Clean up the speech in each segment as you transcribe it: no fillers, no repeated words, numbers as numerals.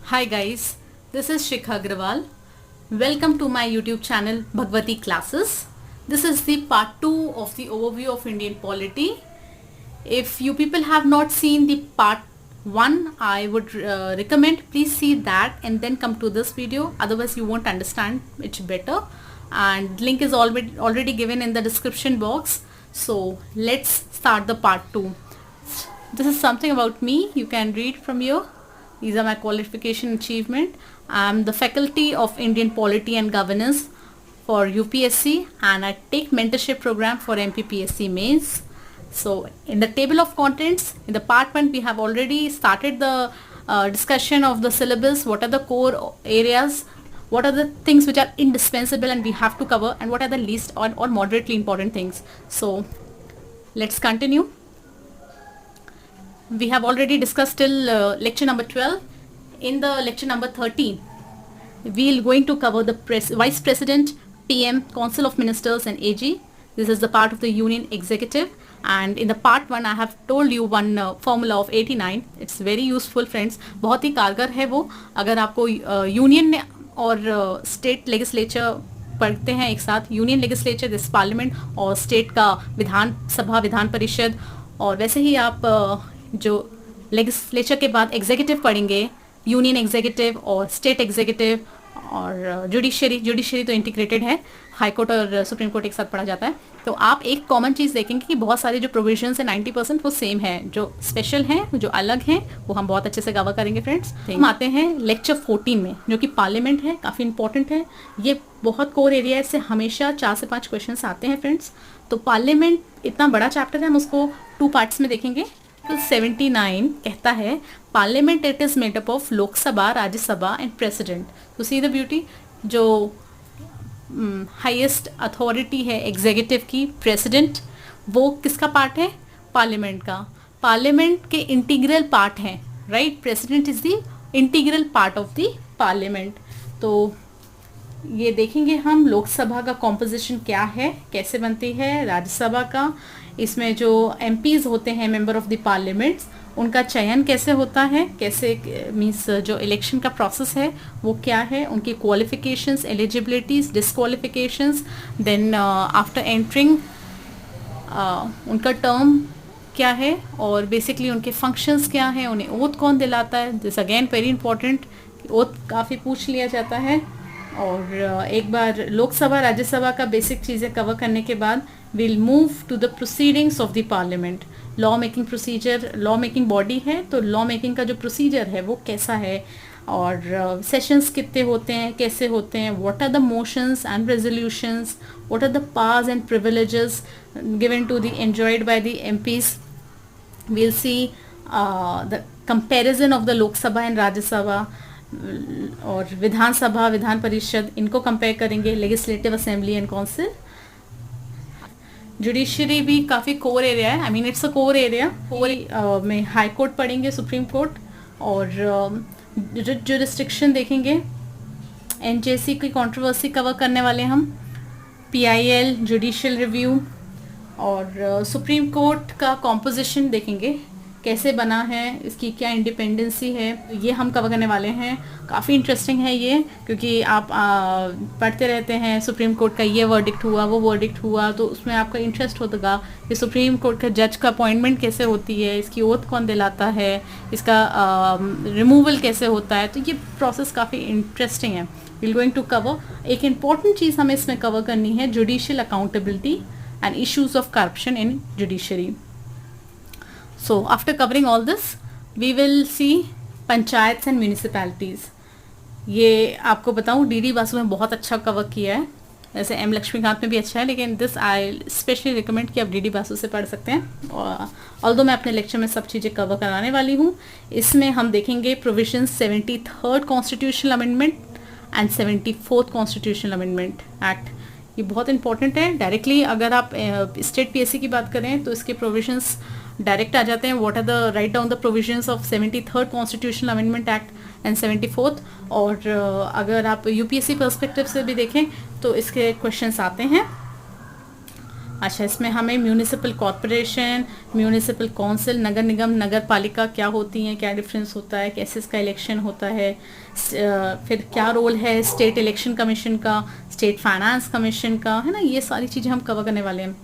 Hi guys, this is Shikha Agrawal. Welcome to my YouTube channel Bhagwati Classes. This is the part 2 of the overview of Indian polity. If you people have not seen the part 1, I would recommend please see that and then come to this video. Otherwise you won't understand it better. And link is already given in the description box. So let's start the part 2. This is something about me. You can read from here. These are my qualification achievement. I'm the faculty of Indian Polity and Governance for UPSC and I take mentorship program for MPPSC mains. So in the table of contents, in the part 1 we have already started the discussion of the syllabus, what are the core areas, what are the things which are indispensable and we have to cover, and what are the least or moderately important things. So let's continue. We have already discussed till lecture number 12. In the lecture number 13, we are going to cover the Vice President, PM, Council of Ministers and AG. This is the part of the Union Executive. And in the part 1, I have told you one formula of 89. It's very useful friends. बहुत ही कारगर है वो. अगर आपको union और state legislature पढ़ते हैं एक साथ, यूनियन लेजिस्लेचर दिस पार्लियामेंट और स्टेट का विधान सभा विधान परिषद, और वैसे ही आप जो लेजिस्लेचर के बाद एग्जीक्यूटिव पढ़ेंगे, यूनियन एग्जीक्यूटिव और स्टेट एग्जीक्यूटिव और जुडिशरी तो इंटीग्रेटेड है, हाई कोर्ट और सुप्रीम कोर्ट एक साथ पढ़ा जाता है. तो आप एक कॉमन चीज़ देखेंगे कि बहुत सारे जो प्रोविजंस है 90% वो सेम है, जो स्पेशल हैं जो अलग हैं वो हम बहुत अच्छे से कवर करेंगे फ्रेंड्स. हम आते हैं लेक्चर 14 में जो कि पार्लियामेंट है, काफ़ी इंपॉर्टेंट है. ये बहुत कोर एरिया है, इससे हमेशा 4 से 5 क्वेश्चन आते हैं फ्रेंड्स. तो पार्लियामेंट इतना बड़ा चैप्टर है, हम उसको 2 पार्ट्स में देखेंगे. 79 कहता है parliament it is made up of Lok Sabha, Rajya Sabha and president. तो सी द ब्यूटी, जो हाईएस्ट अथॉरिटी है एग्जीक्यूटिव की, प्रेसिडेंट, वो किसका पार्ट है? पार्लियामेंट का. पार्लियामेंट के इंटीग्रल पार्ट हैं, right. President is the integral part of the parliament. तो ये देखेंगे हम लोकसभा का कॉम्पोजिशन क्या है, कैसे बनती है, राज्यसभा का, इसमें जो एमपीज होते हैं मेंबर ऑफ द पार्लियामेंट्स, उनका चयन कैसे होता है, कैसे मींस जो इलेक्शन का प्रोसेस है वो क्या है, उनकी qualifications, eligibilities, disqualifications, then after entering उनका टर्म क्या है और बेसिकली उनके फंक्शंस क्या हैं, उन्हें ओथ कौन दिलाता है. This again very important, oath काफ़ी पूछ लिया जाता है. और एक बार लोकसभा राज्यसभा का बेसिक चीज़ें कवर करने के बाद will move to the proceedings of the parliament. Law making procedure, law making body है तो लॉ मेकिंग का जो प्रोसीजर है वो कैसा है, और सेशंस कितने होते हैं, कैसे होते हैं, what are the motions and resolutions, what are the powers and privileges given to the enjoyed by the MPs. we'll see the comparison of the Lok Sabha and Rajya Sabha और विधानसभा विधान परिषद, इनको कंपेयर करेंगे, legislative assembly and council. Judiciary भी काफ़ी core area है, I mean it's a core area. Core में high court पढ़ेंगे, supreme court, और jurisdiction देखेंगे, एनजेसी की कंट्रोवर्सी कवर करने वाले हम, पीआईएल, जुडिशियल रिव्यू, और सुप्रीम कोर्ट का कॉम्पोजिशन देखेंगे कैसे बना है, इसकी क्या इंडिपेंडेंसी है, ये हम कवर करने वाले हैं. काफ़ी इंटरेस्टिंग है ये, क्योंकि आप पढ़ते रहते हैं सुप्रीम कोर्ट का ये वर्डिक्ट हुआ, वो वर्डिक्ट हुआ, तो उसमें आपका इंटरेस्ट होगा कि सुप्रीम कोर्ट का जज का अपॉइंटमेंट कैसे होती है, इसकी ओथ कौन दिलाता है, इसका रिमूवल कैसे होता है. तो ये प्रोसेस काफ़ी इंटरेस्टिंग है. वी गोइंग टू कवर एक इम्पॉर्टेंट चीज़ हमें इसमें कवर करनी है, judicial accountability and issues of corruption in judiciary. So after covering all this, we will see panchayat and municipalities. ये आपको बताऊँ डीडी बासु में बहुत अच्छा कवर किया है, वैसे एम लक्ष्मीकांत में भी अच्छा है, लेकिन दिस आई स्पेशली रिकमेंड कि आप डीडी बासु से पढ़ सकते हैं. ऑल्दो मैं अपने लेक्चर में सब चीज़ें कवर कराने वाली हूँ. इसमें हम देखेंगे provisions 73rd constitutional amendment and 74th constitutional amendment act. ये बहुत इंपॉर्टेंट है. डायरेक्टली अगर आप स्टेट पीएससी की बात करें तो इसके प्रोविजंस डायरेक्ट आ जाते हैं. What are the right down the provisions of 73rd constitutional amendment act and 74th. और अगर आप यूपीएससी पर्सपेक्टिव से भी देखें तो इसके क्वेश्चंस आते हैं. अच्छा, इसमें हमें म्यूनिसिपल कॉरपोरेशन, म्यूनिसिपल काउंसिल, नगर निगम, नगर पालिका क्या होती हैं, क्या डिफरेंस होता है, कैसे इसका इलेक्शन होता है, फिर क्या रोल है स्टेट इलेक्शन कमीशन का, स्टेट फाइनेंस कमीशन का, है ना, ये सारी चीज़ें हम कवर करने वाले हैं।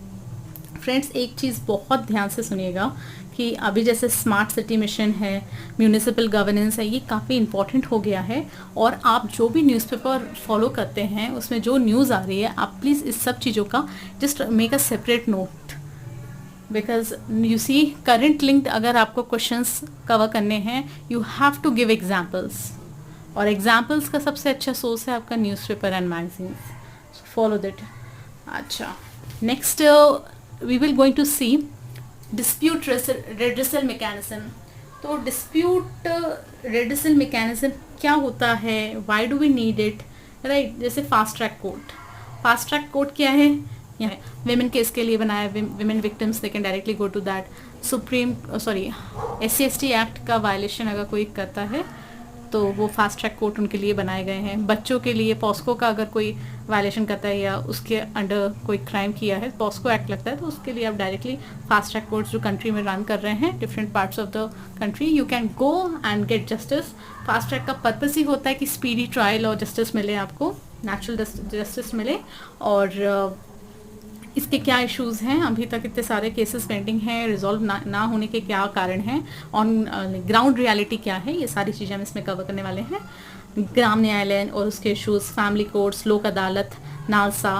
फ्रेंड्स, एक चीज़ बहुत ध्यान से सुनिएगा कि अभी जैसे स्मार्ट सिटी मिशन है, म्यूनिसिपल गवर्नेंस है, ये काफ़ी इंपॉर्टेंट हो गया है। और आप जो भी न्यूज़पेपर फॉलो करते हैं उसमें जो न्यूज़ आ रही है, आप प्लीज़ इस सब चीज़ों का just make a separate note, because you see current linked अगर आपको क्वेश्चंस कवर करने हैं, you have to give examples, और एग्जाम्पल्स का सबसे अच्छा सोर्स है आपका newspaper and magazines, so follow that. अच्छा, next we will going to see dispute redressal mechanism. तो डिस्प्यूट रेड्रेसल मैकेनिज्म क्या होता है, why do we need it, right. जैसे fast track court, fast track court क्या है, यहाँ विमेन केस के लिए बनाया, women victims they can directly go to that. Supreme SC/ST act का वायलेशन अगर कोई करता है तो वो फास्ट ट्रैक कोर्ट उनके लिए बनाए गए हैं। बच्चों के लिए पॉस्को का अगर कोई वायलेशन करता है या उसके अंडर कोई क्राइम किया है, पॉस्को एक्ट लगता है, तो उसके लिए आप डायरेक्टली फास्ट ट्रैक कोर्ट्स जो कंट्री में रन कर रहे हैं different parts of the country, you can go and gate justice. Fast track का पर्पस ही होता है कि स्पीडी ट्रायल और जस्टिस मिले, आपको नेचुरल जस्टिस मिले। और इसके क्या इश्यूज हैं, अभी तक इतने सारे केसेस पेंडिंग हैं, रिजॉल्व ना होने के क्या कारण हैं, ऑन ग्राउंड रियलिटी क्या है, ये सारी चीज़ें हम इसमें कवर करने वाले हैं। ग्राम न्यायालय और उसके इश्यूज, फैमिली कोर्ट्स, लोक अदालत, नालसा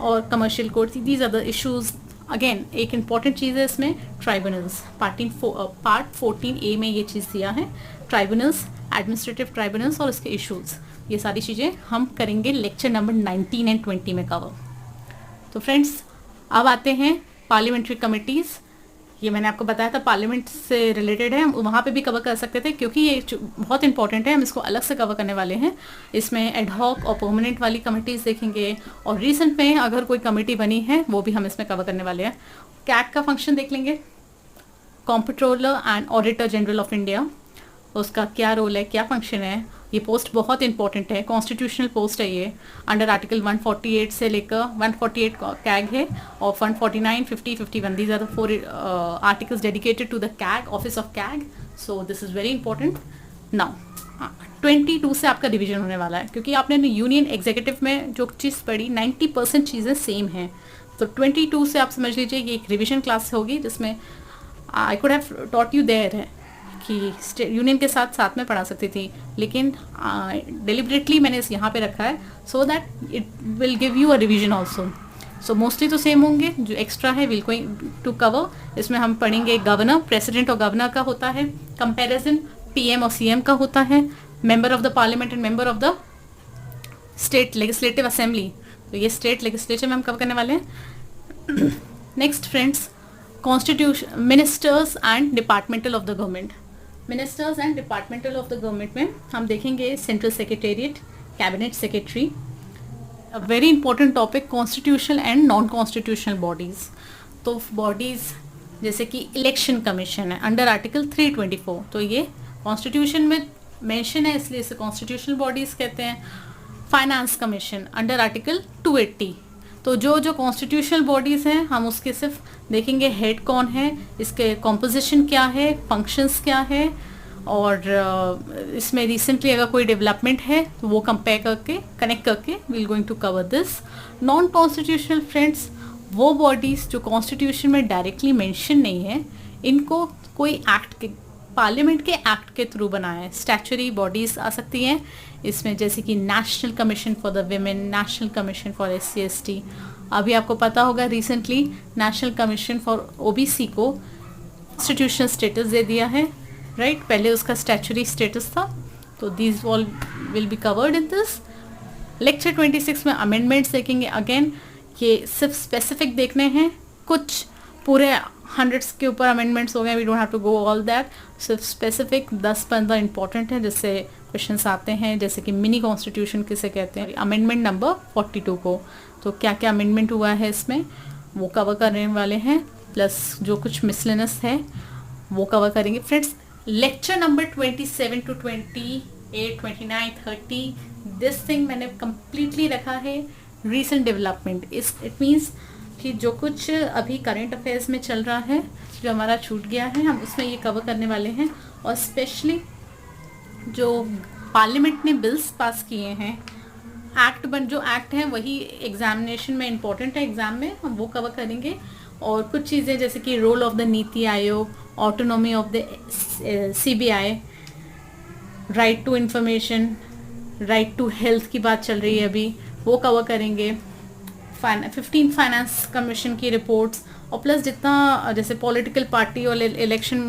और commercial courts, these are the issues. Again एक इंपॉर्टेंट चीज़ है इसमें ट्राइब्यूनल्स, पार्ट 14A में ये चीज़ दिया है, ट्राइब्यूनल्स, एडमिनिस्ट्रेटिव ट्राइब्यूनल्स और उसके इश्यूज, ये सारी चीज़ें हम करेंगे लेक्चर नंबर 19 एंड 20 में कवर। तो फ्रेंड्स, अब आते हैं पार्लियामेंट्री कमिटीज़। ये मैंने आपको बताया था पार्लियामेंट से रिलेटेड है, हम वहाँ पे भी कवर कर सकते थे क्योंकि ये बहुत इंपॉर्टेंट है, हम इसको अलग से कवर करने वाले हैं। इसमें एडहॉक और परमानेंट वाली कमिटीज़ देखेंगे, और रिसेंट में अगर कोई कमेटी बनी है वो भी हम इसमें कवर करने वाले हैं। कैग का फंक्शन देख लेंगे, comptroller and auditor general of India, उसका क्या रोल है, क्या फंक्शन है। ये पोस्ट बहुत इंपॉर्टेंट है, कॉन्स्टिट्यूशनल पोस्ट है ये, अंडर आर्टिकल 148 से लेकर 148 कैग है, और 149, 50, 51 these are the 4 articles dedicated to the CAG, office of CAG. So this is very important. Now 22 से आपका रिवीजन होने वाला है, क्योंकि आपने यूनियन एग्जीक्यूटिव में जो चीज़ पढ़ी 90% चीज़ें सेम हैं, तो 22 से आप समझ लीजिए ये एक रिवीजन क्लास होगी, जिसमें I could have taught you there है कि यूनियन के साथ साथ में पढ़ा सकती थी, लेकिन डिलिबरेटली मैंने इस यहाँ पे रखा है so that it will give you a revision also. So mostly तो सेम होंगे, जो एक्स्ट्रा है विल गोइंग टू कवर। इसमें हम पढ़ेंगे गवर्नर, प्रेसिडेंट और गवर्नर का होता है, कंपैरिजन PM और CM का होता है, member of the parliament and member of the state legislative assembly, तो ये स्टेट लेजिस्लेचर में हम कवर करने वाले हैं। Next friends, constitution, ministers and departmental of the government. Ministers and departmental of the government में हम देखेंगे central secretariat, cabinet secretary, a very important topic, constitutional and non constitutional bodies. तो bodies जैसे कि इलेक्शन कमीशन है under article 324, तो ये constitution में मेंशन है इसलिए इसे कॉन्स्टिट्यूशनल बॉडीज़ कहते हैं। फाइनेंस कमीशन अंडर आर्टिकल 280, तो जो कॉन्स्टिट्यूशनल बॉडीज़ हैं हम उसके सिर्फ देखेंगे हेड कौन है, इसके कॉम्पोजिशन क्या है, फंक्शंस क्या है, और इसमें रिसेंटली अगर कोई डेवलपमेंट है तो वो कंपेयर करके कनेक्ट करके will going to cover this. Non constitutional friends, वो बॉडीज़ जो कॉन्स्टिट्यूशन में डायरेक्टली मेंशन नहीं है, इनको कोई एक्ट के, पार्लियामेंट के एक्ट के थ्रू बनाए हैं, स्टैचुरी बॉडीज़ आ सकती हैं इसमें, जैसे कि national commission for the women, national commission for SC/ST। अभी आपको पता होगा recently national commission for OBC को इंस्टीट्यूशनल स्टेटस दे दिया है, राइट, पहले उसका स्टैचुरी स्टेटस था। तो these all will be covered in this lecture 26 में। अमेंडमेंट्स देखेंगे, अगेन ये सिर्फ स्पेसिफिक देखने हैं, कुछ पूरे 100 के ऊपर अमेंडमेंट्स हो गए, we don't have to go all that, सिर्फ स्पेसिफिक 10-15 इंपॉर्टेंट है जिससे क्वेश्चंस आते हैं, जैसे कि मिनी कॉन्स्टिट्यूशन किसे कहते हैं, अमेंडमेंट नंबर 42 को, तो क्या क्या अमेंडमेंट हुआ है इसमें वो कवर करने वाले हैं, प्लस जो कुछ मिसलेनस है वो कवर करेंगे। Friends, lecture number 27 to 28, 29, 30 this thing मैंने कम्प्लीटली रखा है रीसेंट डेवलपमेंट। इट मीन्स कि जो कुछ अभी करंट अफेयर्स में चल रहा है, जो हमारा छूट गया है, हम उसमें ये कवर करने वाले हैं। और स्पेशली जो पार्लियामेंट ने बिल्स पास किए हैं, जो एक्ट हैं वही एग्जामिनेशन में इम्पोर्टेंट है, एग्जाम में हम वो कवर करेंगे। और कुछ चीज़ें जैसे कि role of the NITI Aayog, autonomy of the CBI, right to information, right to health की बात चल रही है अभी, वो कवर करेंगे। 15 फाइनेंस कमीशन की रिपोर्ट्स, और प्लस जितना जैसे पॉलिटिकल पार्टी और इलेक्शन,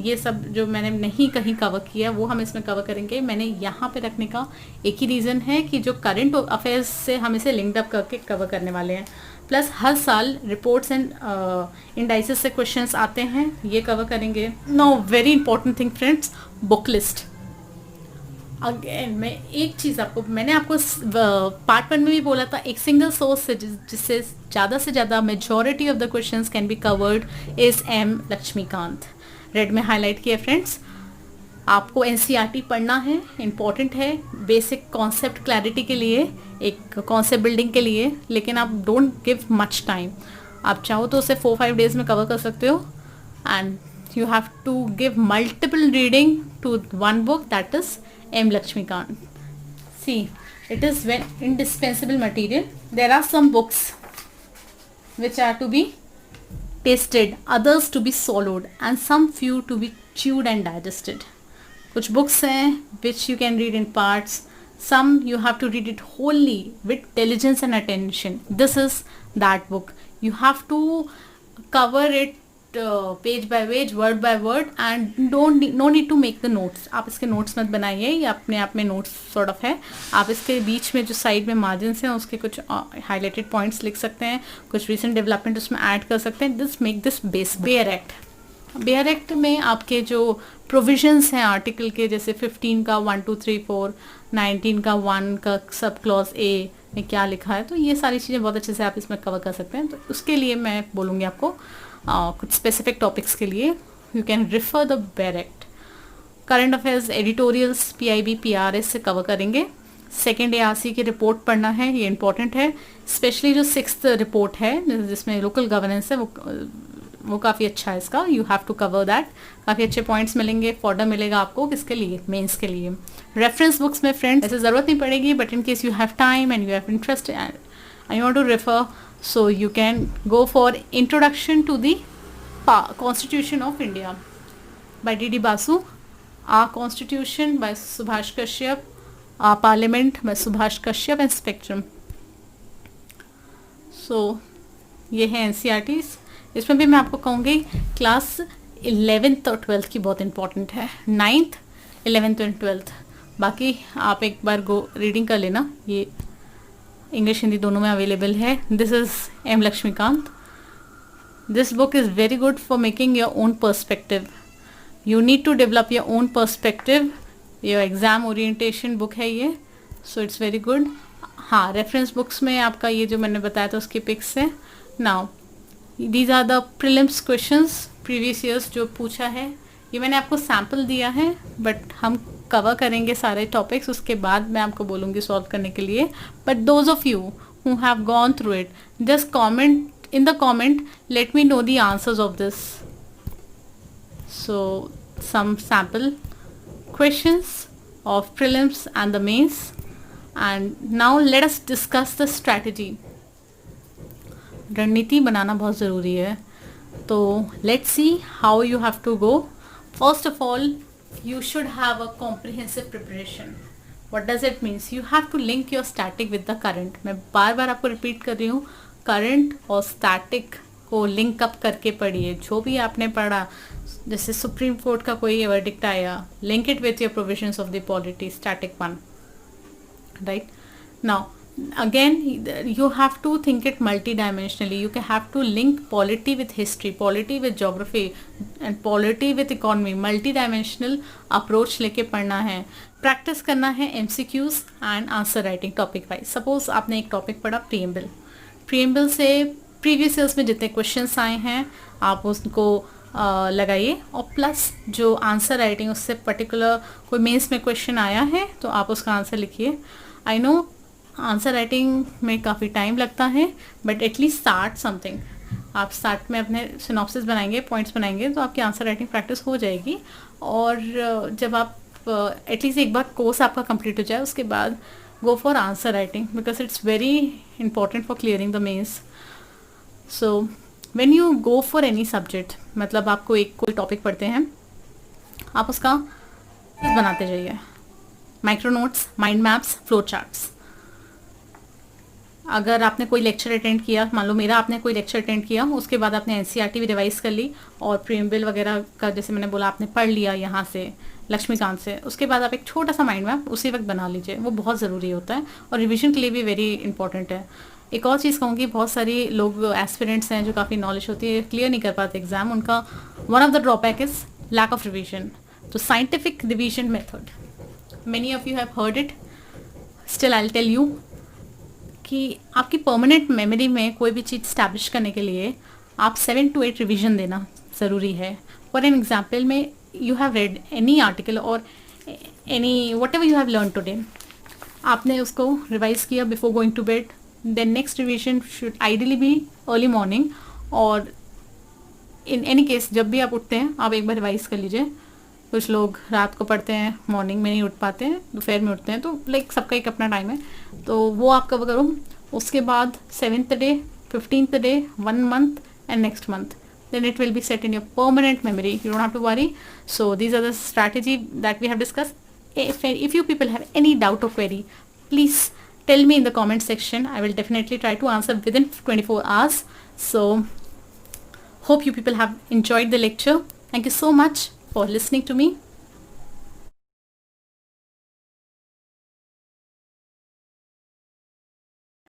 ये सब जो मैंने नहीं कहीं कवर किया वो हम इसमें कवर करेंगे। मैंने यहाँ पे रखने का एक ही रीज़न है कि जो करंट अफेयर्स से हम इसे लिंक्ड अप करके कवर करने वाले हैं। प्लस हर साल रिपोर्ट्स एंड इंडाइसेस से क्वेश्चंस आते हैं, ये कवर करेंगे। Know very important thing friends, book list. Again मैं एक चीज़ मैंने आपको पार्ट 1 में भी बोला था, एक सिंगल सोर्स से जिससे ज़्यादा से ज़्यादा majority of the questions can be covered is M. Laxmikanth. Red में हाईलाइट किया फ्रेंड्स। आपको NCERT पढ़ना है, इम्पॉर्टेंट है बेसिक कॉन्सेप्ट क्लैरिटी के लिए, एक कॉन्सेप्ट बिल्डिंग के लिए, लेकिन आप डोंट गिव मच टाइम। आप चाहो तो उसे 4-5 डेज में कवर कर सकते हो, and you have to give multiple reading to one book, that is M. Lakshmikant. See, it is very indispensable material. There are some books which are to be tasted, others to be swallowed, and some few to be chewed and digested. कुछ books हैं which you can read in parts, some you have to read it wholly with diligence and attention. This is that book. You have to cover it page by page, word by word, and no need to make the notes. आप इसके notes मत बनाइए, ये अपने आप में notes sort of है। आप इसके बीच में जो साइड में मार्जिन्स हैं उसके कुछ हाईलाइटेड पॉइंट्स लिख सकते हैं, कुछ रिसेंट डेवलपमेंट उसमें ऐड कर सकते हैं। This make this base. Bare act में आपके जो प्रोविजंस हैं आर्टिकल के, जैसे 15 का 1, 2, 3, 4, 19 का 1 का सब क्लॉज A में क्या लिखा है, तो ये सारी चीज़ें बहुत अच्छे से आप इसमें कवर कर सकते हैं। तो उसके लिए मैं बोलूँगी आपको कुछ स्पेसिफिक टॉपिक्स के लिए you can refer the bare act. Current affairs editorials PIB PRS से कवर करेंगे। सेकेंड ARC की रिपोर्ट पढ़ना है, ये इंपॉर्टेंट है। स्पेशली जो 6th रिपोर्ट है जिसमें लोकल गवर्नेंस है, वो काफ़ी अच्छा है इसका, you have to cover that. काफ़ी अच्छे पॉइंट्स मिलेंगे, फॉर्डर मिलेगा आपको किसके लिए, मेंस के लिए। रेफरेंस बुक्स में फ्रेंड्स ऐसे ज़रूरत नहीं पड़ेगी, but in case you have time and you have interest and you want to refer, so you can go for Introduction to the Constitution of India by D.D. Basu, Our Constitution by Subhash Kashyap, Our Parliament by Subhash Kashyap and Spectrum. So ये है NCERTs। इसमें भी मैं आपको कहूँगी class 11th और 12th की बहुत इंपॉर्टेंट है, 9th, 11th एंड 12th। बाकी आप एक बार रीडिंग कर लेना, ये इंग्लिश हिंदी दोनों में अवेलेबल है। This is M. Laxmikanth. This book is very good for making your own perspective. You need to develop your own perspective, your exam orientation book है ये, सो इट्स वेरी गुड। हाँ, reference books में आपका ये जो मैंने बताया था उसकी पिक्स है। Now these are the prelims questions, previous years जो पूछा है, ये मैंने आपको सैम्पल दिया है, बट हम कवर करेंगे सारे टॉपिक्स, उसके बाद मैं आपको बोलूँगी सॉल्व करने के लिए। But those of you who have gone through it, just comment in the comment, let me know the answers of this. So some sample questions of prelims and the mains, and now let us discuss the strategy. रणनीति बनाना बहुत ज़रूरी है, तो let's see how you have to go. First of all, you should have a comprehensive preparation. What does it means? You have to link your static with the current. मैं बार बार आपको repeat कर रही हूँ, करंट और static को link up करके पढ़िए। जो भी आपने पढ़ा, जैसे सुप्रीम कोर्ट का कोई वर्डिक्ट आया, link it with your provisions of the polity, static one, right. Now again you have to think it multidimensionally. You have to link polity with history, polity with geography and polity with economy. multidimensional approach लेके पढ़ना है, practice करना है MCQs and answer writing topic wise. Suppose आपने एक topic पढ़ा preamble से previous years में जितने क्वेश्चंस आए हैं आप उसको लगाइए, और प्लस जो आंसर राइटिंग उससे पर्टिकुलर कोई मेंस में क्वेश्चन आया है तो आप उसका आंसर लिखिए। आई नो आंसर राइटिंग में काफ़ी टाइम लगता है, बट एटलीस्ट स्टार्ट समथिंग। आप स्टार्ट में अपने सिनॉप्सिस बनाएंगे, पॉइंट्स बनाएंगे, तो आपकी आंसर राइटिंग प्रैक्टिस हो जाएगी। और जब आप एटलीस्ट एक बार कोर्स आपका कंप्लीट हो जाए, उसके बाद go for answer writing, because it's very important for clearing the mains. So when you go for any subject, मतलब आपको एक कोई टॉपिक पढ़ते हैं, आप उसका बनाते जाइए, micro notes, mind maps, flow charts. अगर आपने कोई लेक्चर अटेंड किया, मान लो मेरा आपने कोई लेक्चर अटेंड किया, उसके बाद आपने एनसीईआरटी भी रिवाइज कर ली और प्रीएम्बल वगैरह का जैसे मैंने बोला आपने पढ़ लिया यहाँ से लक्ष्मीकांत से, उसके बाद आप एक छोटा सा माइंड मैप उसी वक्त बना लीजिए, वो बहुत ज़रूरी होता है और रिविजन के लिए भी वेरी इंपॉर्टेंट है। एक और चीज़ कहूँगी, बहुत सारी लोग एस्पिरेंट्स हैं जो काफ़ी नॉलेज होती है, क्लियर नहीं कर पाते एग्जाम, उनका one of the drawback is lack of revision. तो scientific revision method, many of you have heard it, still I will tell you कि आपकी परमानेंट मेमोरी में कोई भी चीज़ स्टैब्लिश करने के लिए आप 7 to 8 रिविजन देना ज़रूरी है। फॉर एन एग्जाम्पल में you have read any article और any whatever you have learn today, आपने उसको रिवाइज किया before going to bed, then next revision should ideally be early morning, और इन एनी केस जब भी आप उठते हैं आप एक बार रिवाइज कर लीजिए। कुछ लोग रात को पढ़ते हैं, मॉर्निंग में नहीं उठ पाते हैं, दोपहर में उठते हैं, तो लाइक सबका एक अपना टाइम है, तो वो आप कवर करो। उसके बाद 7th day, 15th day, 1 month and next month, then it will be set in your permanent memory. You don't have to worry. So these are the strategy that we have discussed. If you people have any doubt or query, please tell me in the comment section. I will definitely try to answer within 24 hours. So hope you people have enjoyed the lecture. Thank you so much for listening to me.